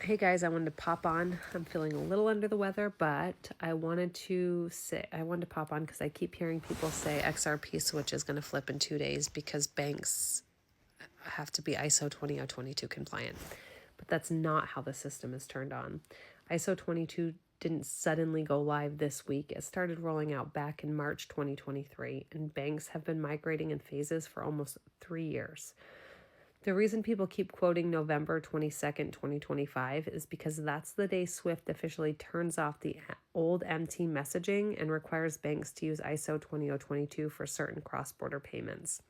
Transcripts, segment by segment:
Hey guys, I wanted to pop on. I'm feeling a little under the weather, but I wanted to pop on because I keep hearing people say XRP switch is going to flip in 2 days because banks have to be ISO 20022 compliant. But that's not how the system is turned on. ISO 22 didn't suddenly go live this week. It started rolling out back in March 2023, and banks have been migrating in phases for almost 3 years. The reason people keep quoting November 22nd, 2025 is because that's the day SWIFT officially turns off the old MT messaging and requires banks to use ISO 20022 for certain cross-border payments.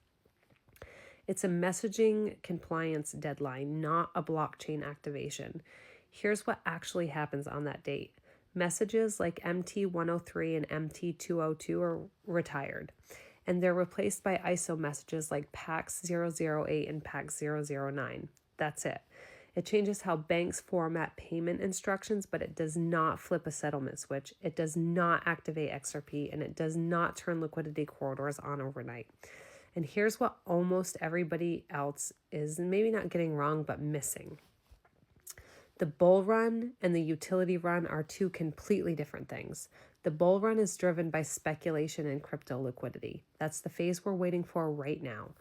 It's a messaging compliance deadline, not a blockchain activation. Here's what actually happens on that date. Messages like MT103 and MT202 are retired, and they're replaced by ISO messages like PAX008 and PAX009. That's it. It changes how banks format payment instructions, but it does not flip a settlement switch. It does not activate XRP, and it does not turn liquidity corridors on overnight. And here's what almost everybody else is maybe not getting wrong, but missing. The bull run and the utility run are two completely different things. The bull run is driven by speculation and crypto liquidity. That's the phase we're waiting for right now.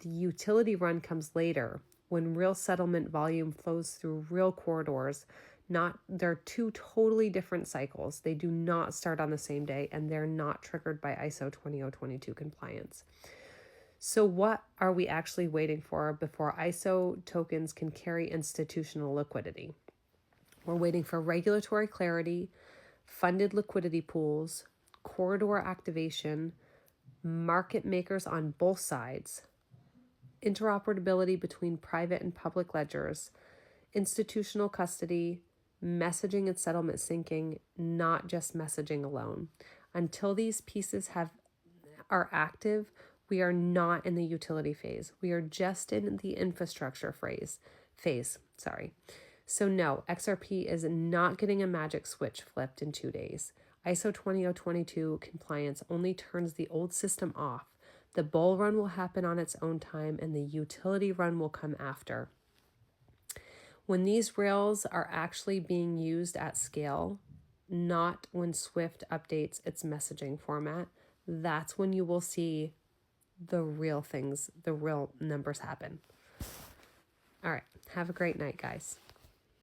The utility run comes later when real settlement volume flows through real corridors. They're two totally different cycles. They do not start on the same day, and they're not triggered by ISO 20022 compliance. So what are we actually waiting for before ISO tokens can carry institutional liquidity? We're waiting for regulatory clarity, funded liquidity pools, corridor activation, market makers on both sides, interoperability between private and public ledgers, institutional custody, messaging and settlement syncing, not just messaging alone. Until these pieces are active, we are not in the utility phase. We are just in the infrastructure phase. So no, XRP is not getting a magic switch flipped in 2 days. ISO 20022 compliance only turns the old system off. The bull run will happen on its own time, and the utility run will come after. When these rails are actually being used at scale, not when Swift updates its messaging format, that's when you will see the real things, the real numbers happen. All right. Have a great night, guys.